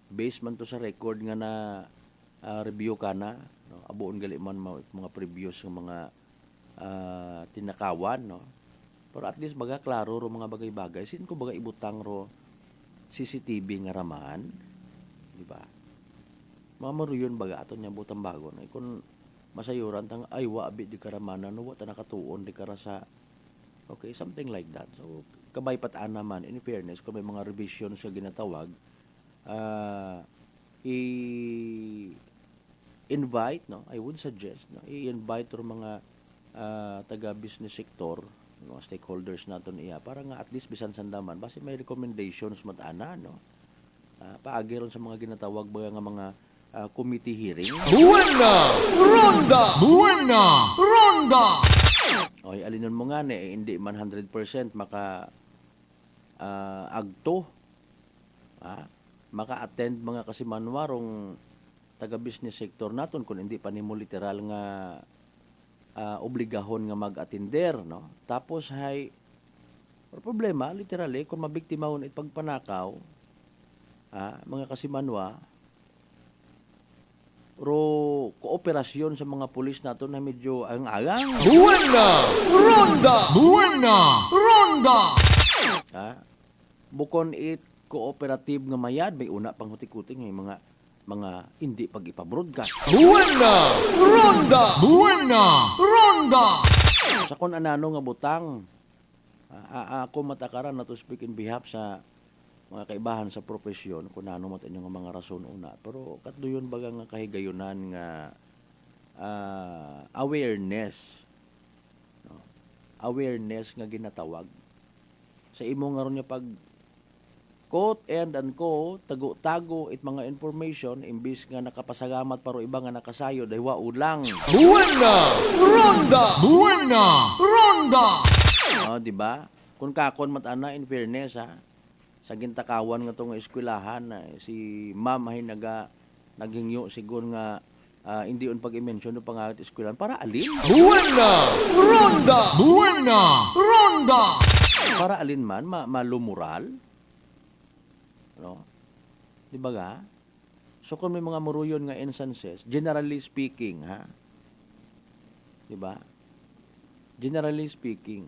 based man to sa record nga na review ka na, no? Abuon gali man mga previous ng mga tinakawan, no? Pero at least baga klaro ro mga bagay-bagay sin ko baga ibutang ro CCTV nga raman, di ba? Mga maruyon baga aton nya butang bago no? Kung masayuran tang ay wa abi di karamana no wa ta nakatuon di kara sa okay, something like that. So kabay pataan naman in fairness kung may mga revision sa ginatawag, i-invite, no? I would suggest, no? I-invite or mga taga-business sector, no? Stakeholders naton iya para nga at least bisan sandaman basi may recommendations matana, no? Paagiron sa mga ginatawag ba nga mga committee hearing. Buena Ronda! Buena Ronda! Oy, alinon mo nga hindi man 100% maka agto, maka-attend mga kasimanwarong taga-business sector naton kung hindi pa nimo literal nga obligahon nga mag-attender, no? Tapos hay problema literally kung mabiktimahon it pagpanakaw, mga kasimanwa ro kooperasyon sa mga pulis naton na medyo ang-agang. Buena Ronda! Buena Ronda! Bukon it cooperative nga mayad may una pang hutik-hutik ng mga hindi pag-ipabroadcast. Buena Ronda! Buena Ronda! Sa kon anano nga butang, ako matakaran na to speak in behalf sa mga kaibahan sa profesyon kung ano matin yung mga rason una. Pero katluyon baga nga kahigayunan nga awareness, no? Awareness nga ginatawag sa imo nga ron nga pag quote and unquote tago-tago it mga information imbis nga nakapasagamat paro iba nga nakasayo dahil wa ulang. Buena Ronda! Buena Ronda! Di ba? Kung kakon matana in fairness sa gintakawan nga tong eskwelahan si ma'am ay naghingyo siguro nga hindi on pag-i-mention no pangalan eskwelahan para alin? Buena Ronda! Buena Ronda! Para alin man malumural, no? Di ba ga? So kung may mga muruyon nga instances, generally speaking, di ba? Generally speaking,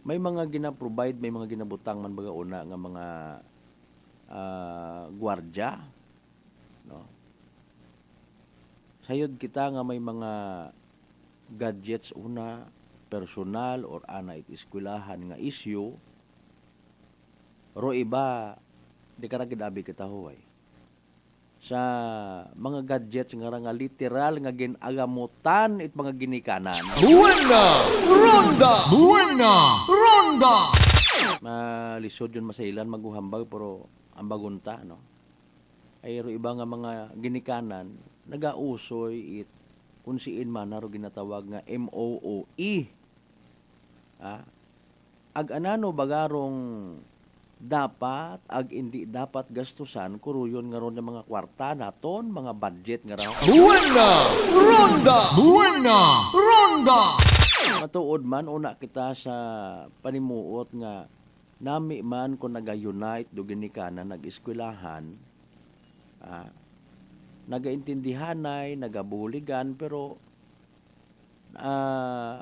may mga gina-provide, may mga ginabutang man baga una nga mga gwardya, no? Sayod kita nga may mga gadgets una, personal or ana it eskwelahan nga issue, ro iba di ka gidabi kita huway. sa mga gadgets nga literal nga ginagamutan it mga ginikanan. Buena! Ronda! Buena! Ronda! Malisod yun masailan maguhambag pero ang bagunta no. Ay iba nga mga ginikanan nagausoy it kung siin man naro ginatawag nga MOOE. Ag anano bagarong dapat ag hindi dapat gastusan kuruyon nga ron ng mga kwarta naton mga budget nga raw. Buena! Ronda! Buena! Ronda! Matuod man una kita sa panimuot nga nami man kung naga-unite do ginikanan nag-eskwelahan nagaintindihanay nagabuligan pero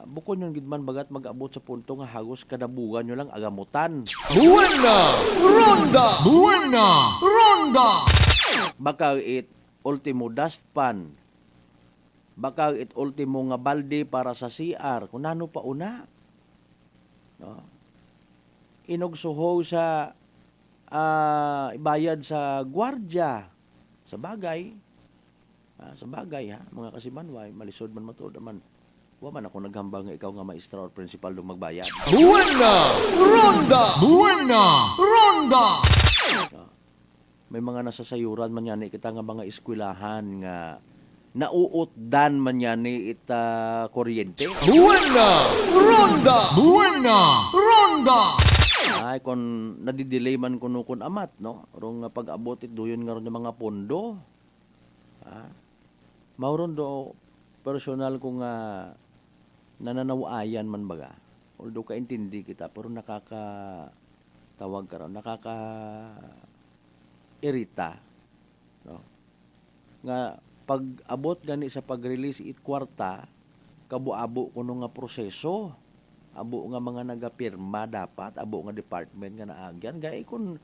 bukod yung gidman bagat mag-abot sa punto nga hagos kadabugan nyo lang agamutan. Buena! Ronda! Buena! Ronda! Baka it ultimo dustpan. Baka it ultimo nga balde para sa CR. Kung ano pa una. No? Inugsuho sa ibayad sa gwardya. Sa bagay ha, mga kasimanway, malisod man matuod naman. Wa man ako naghambang nga ikaw nga maestra or principal dong magbayad. Buena! Ronda! Buena! Ronda! May mga nasasayuran man yan kita nga mga eskwelahan nga nauutdan man yan ita kuryente. Buena! Ronda! Buena! Ronda! Ay, kung nadidelay man kuno kun amat, no? Rong pag-abot it doyon nga ron ng mga pondo. Mauron do personal ko nga nananawayan man baga. Although kaintindi kita, pero nakakatawag ka ron, nakaka-irita. No? Nga, pag-abot gani sa pag-release it kwarta, kabu-abo ko nga proseso. Abo nga mga nagapirma dapat, abo nga department nga naagyan. Gaya kung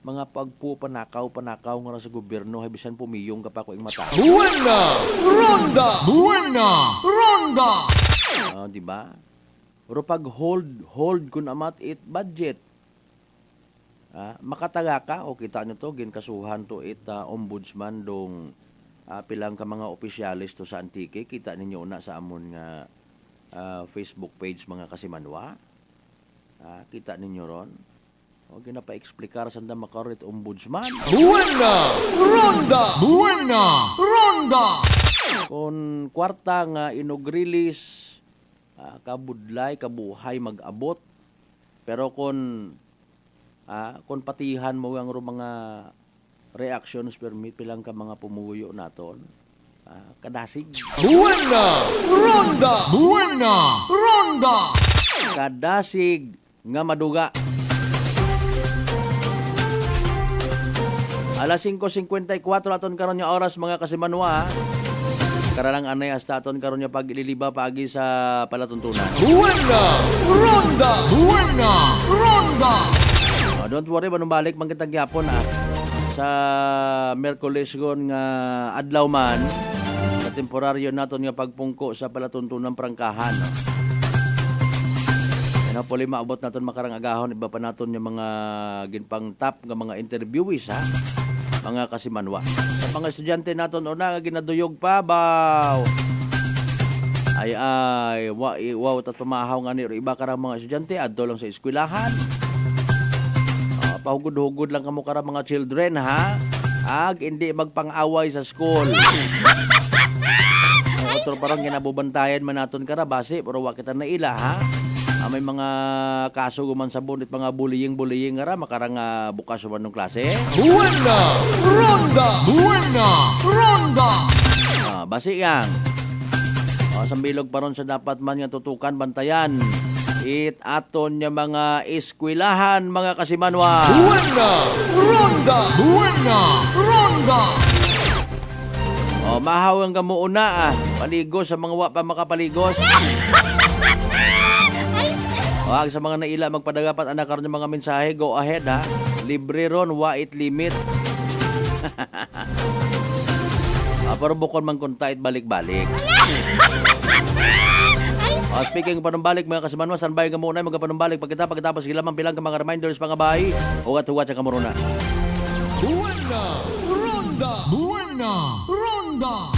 mga panakaw nga sa gobyerno, habisan pumiyong ka pa ko ing mata. Buena! Ronda! Buena! Ronda! Diba? Pero pag hold kun amat it budget. Makataga ka, o kita nyo to, ginkasuhan to it ombudsman dong pilang ka mga opisyalis to sa Antique. Kita ninyo na sa amon nga Facebook page mga kasimanwa. Kita ninyo ron. O ginapa-explikar sanda makarit ombudsman. Buena! Ronda! Buena! Ronda! Kung kwarta nga inog-release, kabudlay, kabuhay mag-abot. Pero kung patihan mo ang mga reactions permit pilang ka mga pumuyo naton, kadasig. Buena! Ronda! Buena! Ronda! Kadasig nga maduga. Alas 5:54 aton karon nga oras mga kasimanwa. Karalang anay hasta aton karon nga pag-ililiba paagi sa palatuntunan. Buena! Ronda! Buena! Ronda! Don't worry, manumbalik man kitang gyapon sa Merkules gon nga adlaw man sa temporaryo naton nga pagpungko sa palatuntunan prangkahan. Puli maabot naton makarang agahon iba pa naton yung mga ginpang top nga mga interviewees ha. Mga kasimanwa. Sa mga estudyante naton una ginaduyog pa baw. Ay wow tat pamahaw nga ni iba karang mga estudyante adto lang sa eskwelahan. Pahugod-hugod lang kamo karang mga children ha. Hindi magpang-away sa school. Otro parang ginabubantayan man naton kara base pero wa kita na ila ha. May mga kaso guman sa bunit mga bullying nga ra makarang bukas man ng klase. Buena! Ronda! Buena! Ronda! Base yang. Sambilog pa ron sa dapat man nga tutukan bantayan. It aton nya mga eskwelahan mga kasimanwa. Buena! Ronda! Buena! Ronda! Mahaw ang gamuuna paligos sa mga wa pa makapaligos. Sa mga naila magpadagapat anak karon mga mensahe, go ahead ha. Libre ron, wa it limit. Pero bukod man kuntait balik-balik. Speaking panumbalik mga kasimanwa, sanbay ka muna magpanumbalik pagkatapos sila man pilang ka mga reminders mga bahay. Huwat-huwat sa kamuruna. Buena Ronda! Buena Ronda!